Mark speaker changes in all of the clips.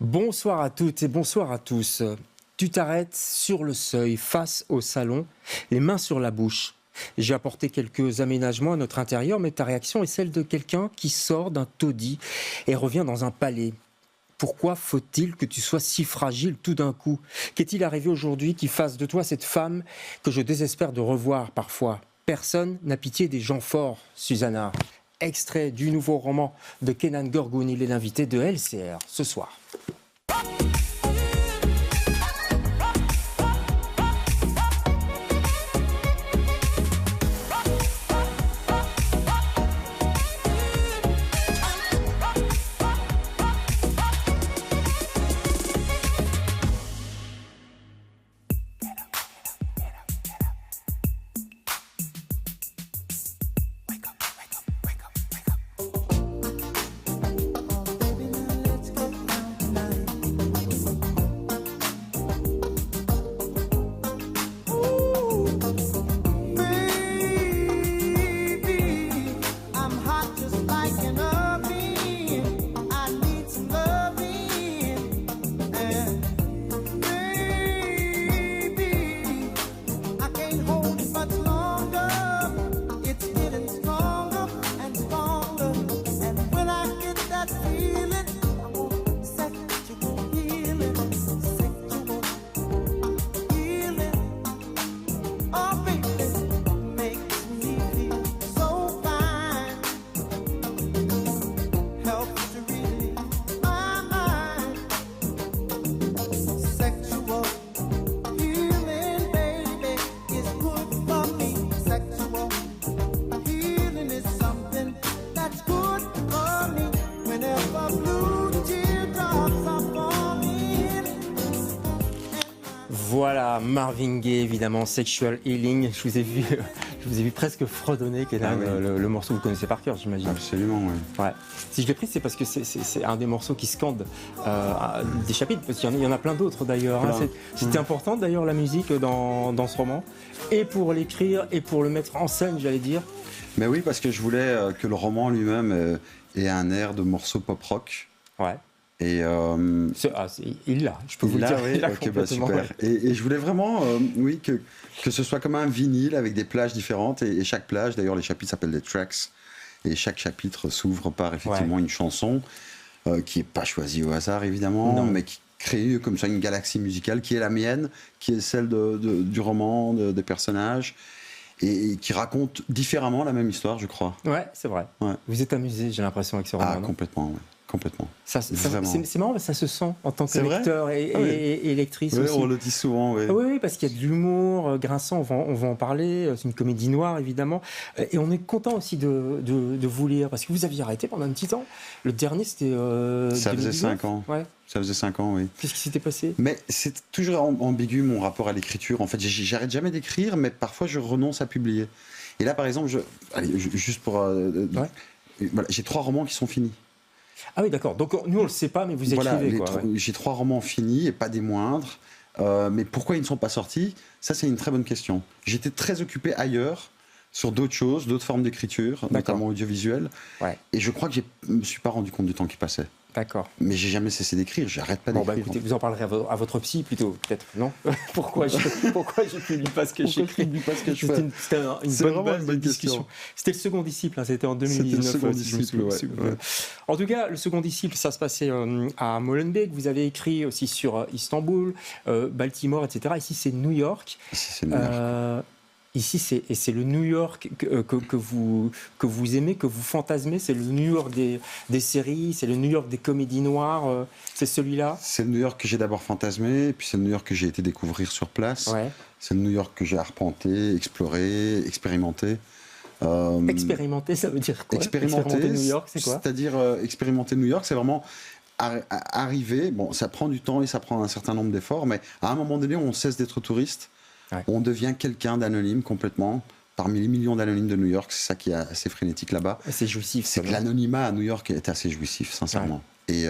Speaker 1: Bonsoir à toutes et bonsoir à tous. Tu t'arrêtes sur le seuil, face au salon, les mains sur la bouche. J'ai apporté quelques aménagements à notre intérieur, mais ta réaction est celle de quelqu'un qui sort d'un taudis et revient dans un palais. Pourquoi faut-il que tu sois si fragile tout d'un coup? Qu'est-il arrivé aujourd'hui qui fasse de toi cette femme que je désespère de revoir parfois? Personne n'a pitié des gens forts, Susanna. Extrait du nouveau roman de Kenan Gorgoun, il est l'invité de LCR ce soir. Voilà, Marvin Gaye, évidemment, Sexual Healing. Je vous ai vu presque fredonner, Kenan, le morceau, vous connaissez par cœur, j'imagine.
Speaker 2: Absolument, oui.
Speaker 1: Ouais. Si je l'ai pris, c'est parce que c'est un des morceaux qui scande des chapitres, parce qu'il y en a plein d'autres d'ailleurs. Hein. C'était important d'ailleurs la musique dans ce roman, et pour l'écrire, et pour le mettre en scène, j'allais dire.
Speaker 2: Mais oui, parce que je voulais que le roman lui-même ait un air de morceau pop-rock.
Speaker 1: Ouais.
Speaker 2: Et
Speaker 1: il l'a, je peux vous le dire.
Speaker 2: Oui, ok, bah super. Et je voulais vraiment, oui, que ce soit comme un vinyle avec des plages différentes. Et chaque plage, d'ailleurs, les chapitres s'appellent des tracks. Et chaque chapitre s'ouvre par effectivement une chanson qui n'est pas choisie au hasard, évidemment, mais qui crée comme ça une galaxie musicale qui est la mienne, qui est celle du roman, des personnages. Et qui raconte différemment la même histoire, je crois.
Speaker 1: Ouais, c'est vrai. Ouais. Vous êtes amusé, j'ai l'impression, avec ce roman.
Speaker 2: Ah, complètement, oui. Complètement.
Speaker 1: C'est marrant, ça se sent en tant que lecteur et lectrice
Speaker 2: oui,
Speaker 1: aussi.
Speaker 2: On le dit souvent, oui.
Speaker 1: Oui, parce qu'il y a de l'humour grinçant, on va en parler, c'est une comédie noire évidemment, et on est content aussi de vous lire, parce que vous aviez arrêté pendant un petit temps. Le dernier c'était...
Speaker 2: ça faisait 5 ans.
Speaker 1: Ouais.
Speaker 2: Ça faisait 5 ans, oui.
Speaker 1: Qu'est-ce qui s'était passé?
Speaker 2: Mais c'est toujours ambigu mon rapport à l'écriture. En fait, j'arrête jamais d'écrire, mais parfois je renonce à publier. Et là, par exemple, juste pour... voilà, j'ai 3 romans qui sont finis.
Speaker 1: Ah oui, d'accord. Donc nous, on ne le sait pas, mais vous écrivez.
Speaker 2: J'ai 3 romans finis, et pas des moindres. Mais pourquoi ils ne sont pas sortis? Ça, c'est une très bonne question. J'étais très occupé ailleurs, sur d'autres choses, d'autres formes d'écriture, notamment audiovisuelles. Ouais. Et je crois que je ne me suis pas rendu compte du temps qui passait.
Speaker 1: D'accord.
Speaker 2: Mais j'ai jamais cessé d'écrire, j'arrête pas d'écrire.
Speaker 1: Bon, bah écoutez, vous en parlerez à votre psy plutôt, peut-être, non? Pourquoi je publie pas ce que j'écris? C'était une bonne discussion. C'était le second disciple, hein, c'était en 2019.
Speaker 2: C'était le second disciple, ouais.
Speaker 1: En tout cas, le second disciple, ça se passait à Molenbeek. Vous avez écrit aussi sur Istanbul, Baltimore, etc. Ici, c'est New York.
Speaker 2: Ici, c'est New York.
Speaker 1: Ici, c'est le New York que vous aimez, que vous fantasmez. C'est le New York des séries, c'est le New York des comédies noires. C'est celui-là.
Speaker 2: C'est le New York que j'ai d'abord fantasmé, puis c'est le New York que j'ai été découvrir sur place. Ouais. C'est le New York que j'ai arpenté, exploré, expérimenté.
Speaker 1: Expérimenter, ça veut dire quoi?
Speaker 2: Expérimenter
Speaker 1: New York, c'est quoi?
Speaker 2: C'est-à-dire expérimenter New York, c'est vraiment arriver. Bon, ça prend du temps et ça prend un certain nombre d'efforts, mais à un moment donné, on cesse d'être touriste. Ouais. On devient quelqu'un d'anonyme complètement. Parmi les millions d'anonymes de New York, c'est ça qui est assez frénétique là-bas.
Speaker 1: C'est jouissif.
Speaker 2: C'est que l'anonymat à New York est assez jouissif, sincèrement. Ouais.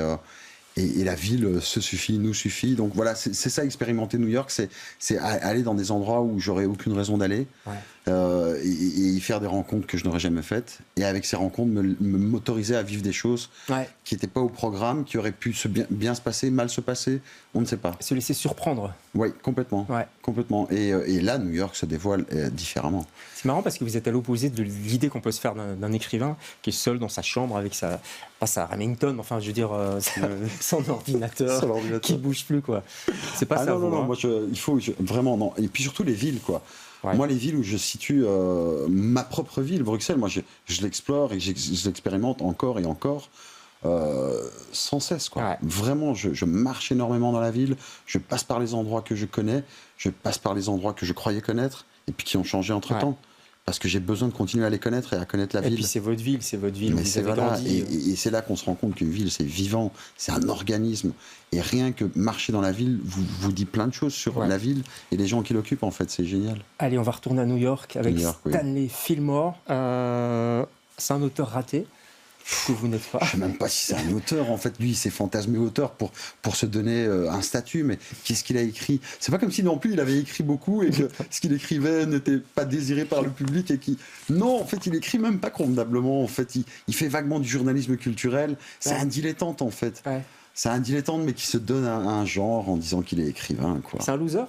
Speaker 2: Et la ville se suffit, nous suffit. Donc voilà, c'est ça, expérimenter New York, c'est aller dans des endroits où j'aurais aucune raison d'aller. Ouais. et y faire des rencontres que je n'aurais jamais faites. Et avec ces rencontres, m'autoriser à vivre des choses qui n'étaient pas au programme, qui auraient pu bien se passer, mal se passer, on ne sait pas.
Speaker 1: Se laisser surprendre.
Speaker 2: Oui, complètement. Complètement. Et là, New York se dévoile différemment.
Speaker 1: C'est marrant parce que vous êtes à l'opposé de l'idée qu'on peut se faire d'un écrivain qui est seul dans sa chambre avec pas sa Remington, mais enfin, je veux dire, son ordinateur qui ne bouge plus, quoi. C'est pas ça.
Speaker 2: Non, moi, vraiment, non. Et puis surtout les villes, quoi. Moi, les villes où je situe ma propre ville, Bruxelles, moi, je l'explore et je l'expérimente encore et encore. Sans cesse, quoi. Vraiment, je marche énormément dans la ville, je passe par les endroits que je connais, je passe par les endroits que je croyais connaître et puis qui ont changé entre-temps. Parce que j'ai besoin de continuer à les connaître et à connaître la ville.
Speaker 1: Et puis c'est votre ville
Speaker 2: Mais
Speaker 1: où vous avez grandi.
Speaker 2: Et c'est là qu'on se rend compte qu'une ville, c'est vivant, c'est un organisme. Et rien que marcher dans la ville vous dit plein de choses sur la ville et les gens qui l'occupent, en fait. C'est génial.
Speaker 1: Allez, on va retourner à New York avec Stanley Fillmore. C'est un auteur raté que vous n'êtes pas.
Speaker 2: Je ne sais même pas si c'est un auteur. En fait, lui, il s'est fantasmé auteur pour se donner un statut. Mais qu'est-ce qu'il a écrit ? C'est pas comme si non plus il avait écrit beaucoup et que ce qu'il écrivait n'était pas désiré par le public. Non, en fait, il écrit même pas convenablement. En fait, il fait vaguement du journalisme culturel. C'est un dilettante, en fait. C'est un dilettante, mais qui se donne un genre en disant qu'il est écrivain, quoi.
Speaker 1: C'est un loser ?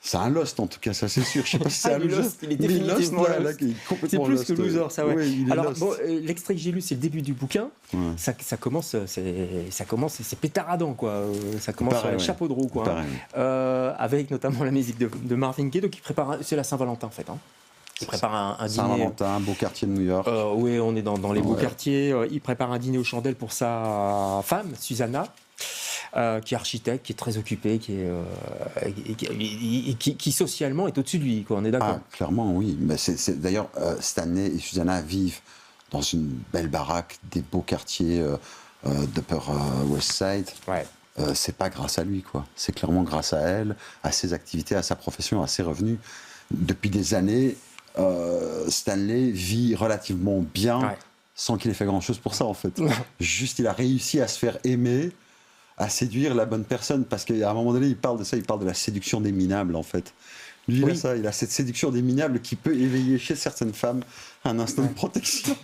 Speaker 2: C'est un Lost, en tout cas, ça c'est sûr. Je sais pas si c'est un
Speaker 1: Lost. Il est définitivement
Speaker 2: là, qui est complètement
Speaker 1: c'est plus
Speaker 2: Lost,
Speaker 1: que loser, ça, ouais.
Speaker 2: Oui,
Speaker 1: alors, bon, l'extrait que j'ai lu, c'est le début du bouquin. Ça commence, c'est pétaradant, quoi. Ça commence sur le chapeau de roue, quoi. Avec notamment la musique de Marvin Gaye, donc il prépare. C'est la Saint-Valentin, en fait. Il prépare un dîner.
Speaker 2: Saint-Valentin, beau quartier de New York.
Speaker 1: Oui, on est dans les beaux quartiers. Il prépare un dîner aux chandelles pour sa femme, Susanna. Qui est architecte, qui est très occupé, qui socialement est au-dessus de lui, quoi. On est d'accord.
Speaker 2: Clairement, oui. Mais d'ailleurs, Stanley et Susanna vivent dans une belle baraque, des beaux quartiers d'Upper West Side. C'est pas grâce à lui, quoi. C'est clairement grâce à elle, à ses activités, à sa profession, à ses revenus. Depuis des années, Stanley vit relativement bien sans qu'il ait fait grand-chose pour ça, en fait. Juste, il a réussi à se faire aimer, à séduire la bonne personne, parce qu'à un moment donné, il parle de ça, il parle de la séduction des minables, en fait. Lui, il a cette séduction des minables qui peut éveiller chez certaines femmes un instinct de protection.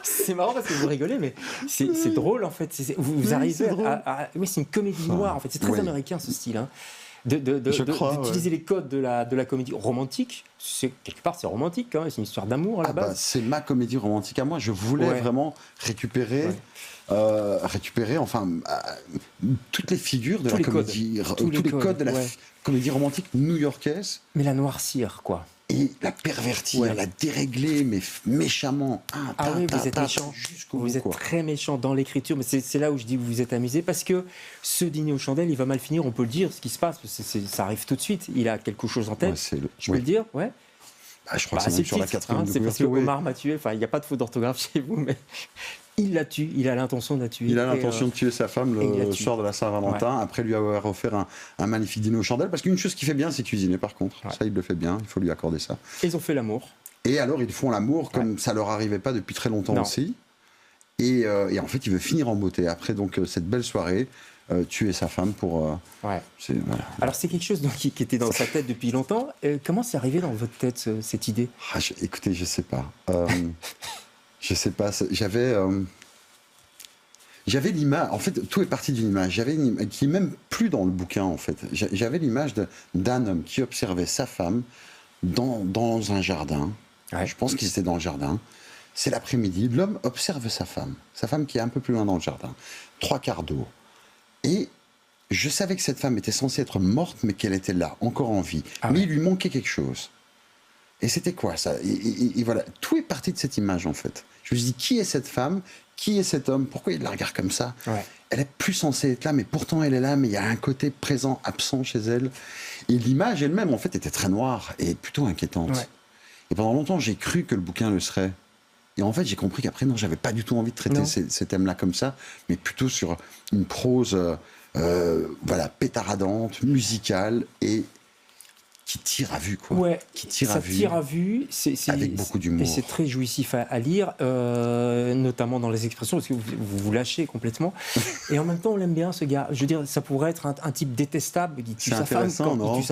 Speaker 1: C'est marrant parce que vous rigolez, mais c'est drôle, en fait. Vous arrivez à... Oui, c'est une comédie noire, en fait. C'est très américain, ce style, hein. D'utiliser les codes de la comédie romantique. Quelque part, c'est romantique, hein, c'est une histoire d'amour à la base.
Speaker 2: C'est ma comédie romantique à moi. Je voulais vraiment récupérer toutes les figures de la comédie, tous les codes de la comédie romantique new-yorkaise.
Speaker 1: Mais la noircir, quoi.
Speaker 2: Et la pervertir, la dérégler, mais méchamment.
Speaker 1: Vous êtes méchant. Vous êtes très méchant dans l'écriture, mais c'est là où je dis que vous vous êtes amusé, parce que ce dîner aux chandelles, il va mal finir, on peut le dire, ce qui se passe, ça arrive tout de suite. Il a quelque chose en tête. Je peux le dire,
Speaker 2: je crois que c'est même sur la quatrième
Speaker 1: c'est parce que Omar m'a tué, enfin, il n'y a pas de faute d'orthographe chez vous, mais il la tue, il a l'intention de la tuer.
Speaker 2: Il a l'intention de tuer sa femme le soir de la Saint-Valentin, après lui avoir offert un magnifique dîner aux chandelles, parce qu'une chose qu'il fait bien, c'est cuisiner, par contre. Ça, il le fait bien, il faut lui accorder ça.
Speaker 1: Ils ont fait l'amour.
Speaker 2: Et alors, ils font l'amour, comme ça leur arrivait pas depuis très longtemps aussi. Et en fait, il veut finir en beauté. Après donc cette belle soirée, tuer sa femme pour...
Speaker 1: Alors c'est quelque chose donc, qui était dans sa tête depuis longtemps. Comment c'est arrivé dans votre tête, cette idée ?
Speaker 2: Écoutez, je sais pas. Je sais pas. J'avais l'image... En fait, tout est parti d'une image. J'avais une image qui n'est même plus dans le bouquin, en fait. J'avais l'image d'un homme qui observait sa femme dans un jardin. Je pense qu'ils étaient dans le jardin. C'est l'après-midi. L'homme observe sa femme qui est un peu plus loin dans le jardin. 3 quarts d'eau. Et je savais que cette femme était censée être morte, mais qu'elle était là, encore en vie. Mais il lui manquait quelque chose. Et c'était quoi ça ? Et voilà, tout est parti de cette image, en fait. Je me suis dit, qui est cette femme ? Qui est cet homme ? Pourquoi il la regarde comme ça ? Elle est plus censée être là, mais pourtant elle est là, mais il y a un côté présent, absent chez elle. Et l'image elle-même, en fait, était très noire et plutôt inquiétante. Et pendant longtemps, j'ai cru que le bouquin le serait. Et en fait, j'ai compris qu'après, non, j'avais pas du tout envie de traiter ces thèmes-là comme ça, mais plutôt sur une prose pétaradante, musicale et qui tire à vue, quoi.
Speaker 1: Ouais,
Speaker 2: qui tire
Speaker 1: ça
Speaker 2: à vue.
Speaker 1: tire à vue,
Speaker 2: Avec beaucoup d'humour.
Speaker 1: Et c'est très jouissif à lire, notamment dans les expressions, parce que vous lâchez complètement. Et en même temps, on l'aime bien, ce gars. Je veux dire, ça pourrait être un type détestable qui tue sa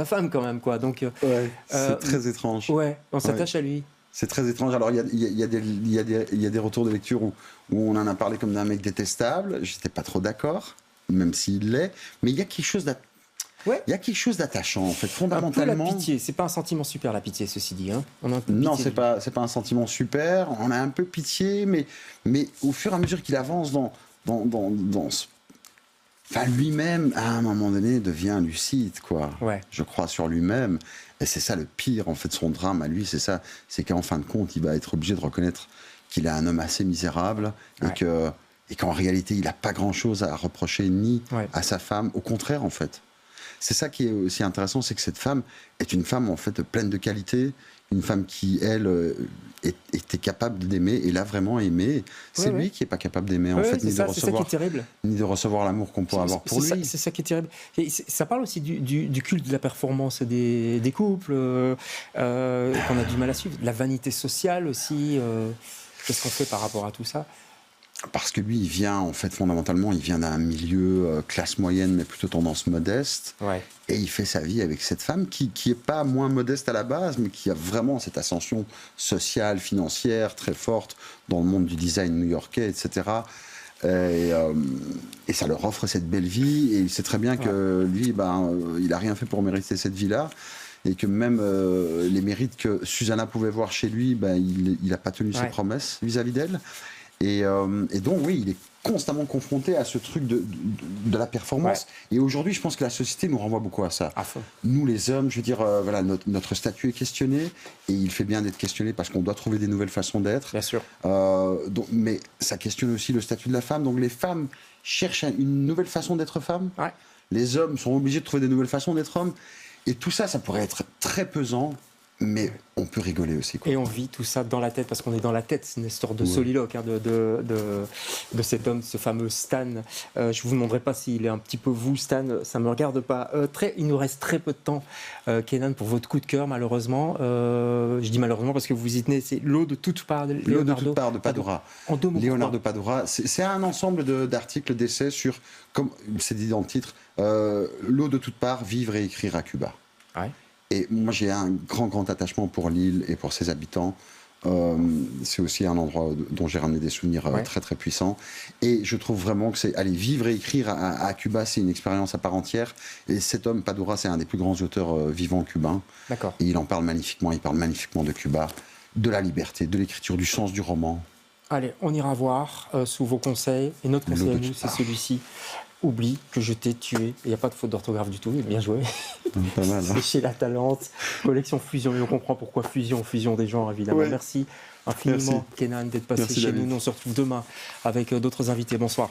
Speaker 1: femme, quand même, quoi. Donc,
Speaker 2: c'est très étrange.
Speaker 1: Ouais, on s'attache à lui.
Speaker 2: C'est très étrange. Alors, il y a des retours de lecture où on en a parlé comme d'un mec détestable. J'étais pas trop d'accord, même s'il l'est. Mais il y a quelque chose d'attachant, en fait, fondamentalement.
Speaker 1: Un peu la pitié. C'est pas un sentiment super, la pitié, ceci dit. Hein. On a un peu
Speaker 2: non,
Speaker 1: pitié
Speaker 2: c'est pas un sentiment super. On a un peu pitié, mais au fur et à mesure qu'il avance dans ce... Enfin, lui-même, à un moment donné, devient lucide, quoi.
Speaker 1: Ouais.
Speaker 2: Je crois sur lui-même. Et c'est ça le pire, en fait, son drame à lui, c'est ça. C'est qu'en fin de compte, il va être obligé de reconnaître qu'il est un homme assez misérable et qu'en réalité, il n'a pas grand-chose à reprocher ni à sa femme. Au contraire, en fait. C'est ça qui est aussi intéressant, c'est que cette femme est une femme, en fait, pleine de qualité. Une femme qui, elle, était capable d'aimer et l'a vraiment aimé. C'est lui qui n'est pas capable d'aimer, en fait,
Speaker 1: ni
Speaker 2: de recevoir l'amour qu'on pourrait avoir pour lui.
Speaker 1: C'est ça qui est terrible. Et ça parle aussi du culte de la performance des couples, qu'on a du mal à suivre. La vanité sociale aussi. Qu'est-ce qu'on fait par rapport à tout ça ?
Speaker 2: Parce que lui, il vient, en fait, fondamentalement, il vient d'un milieu classe moyenne, mais plutôt tendance modeste.
Speaker 1: Ouais.
Speaker 2: Et il fait sa vie avec cette femme qui est pas moins modeste à la base, mais qui a vraiment cette ascension sociale, financière, très forte dans le monde du design new-yorkais, etc. Et ça leur offre cette belle vie. Et il sait très bien que lui, il a rien fait pour mériter cette vie-là. Et que même les mérites que Susanna pouvait voir chez lui, il n'a pas tenu ses promesses vis-à-vis d'elle. Et donc, oui, il est constamment confronté à ce truc de la performance. Ouais. Et aujourd'hui, je pense que la société nous renvoie beaucoup à ça. Nous, les hommes, je veux dire, voilà, notre statut est questionné, et il fait bien d'être questionné parce qu'on doit trouver des nouvelles façons d'être.
Speaker 1: Bien sûr.
Speaker 2: Mais ça questionne aussi le statut de la femme. Donc les femmes cherchent une nouvelle façon d'être femme. Ouais. Les hommes sont obligés de trouver des nouvelles façons d'être hommes. Et tout ça, ça pourrait être très pesant. Mais on peut rigoler aussi, quoi.
Speaker 1: Et on vit tout ça dans la tête, parce qu'on est dans la tête. C'est une histoire de soliloque de cet homme, ce fameux Stan. Je ne vous demanderai pas s'il est un petit peu vous, Stan, ça ne me regarde pas. Il nous reste très peu de temps, Kenan, pour votre coup de cœur, malheureusement. Je dis malheureusement parce que vous y tenez. C'est L'eau de toutes parts de
Speaker 2: Padura.
Speaker 1: En deux mots.
Speaker 2: Leonardo Padura. C'est un ensemble d'articles, d'essais sur, comme c'est dit dans le titre, l'eau de toutes parts, vivre et écrire à Cuba.
Speaker 1: Ouais.
Speaker 2: Et moi, j'ai un grand attachement pour l'île et pour ses habitants. C'est aussi un endroit dont j'ai ramené des souvenirs très, très puissants. Et je trouve vraiment que vivre et écrire à Cuba, c'est une expérience à part entière. Et cet homme, Padura, c'est un des plus grands auteurs vivants cubains.
Speaker 1: D'accord.
Speaker 2: Et il en parle magnifiquement. Il parle magnifiquement de Cuba, de la liberté, de l'écriture, du sens du roman.
Speaker 1: Allez, on ira voir sous vos conseils. Et notre conseil à nous, c'est celui-ci. Oublie que je t'ai tué. Il n'y a pas de faute d'orthographe du tout. Bien joué.
Speaker 2: Pas mal, hein.
Speaker 1: C'est chez La Talente. Collection Fusion. Et on comprend pourquoi Fusion des genres, évidemment. Ouais. Merci infiniment, Kenan, d'être passé chez nous. On se retrouve demain avec d'autres invités. Bonsoir.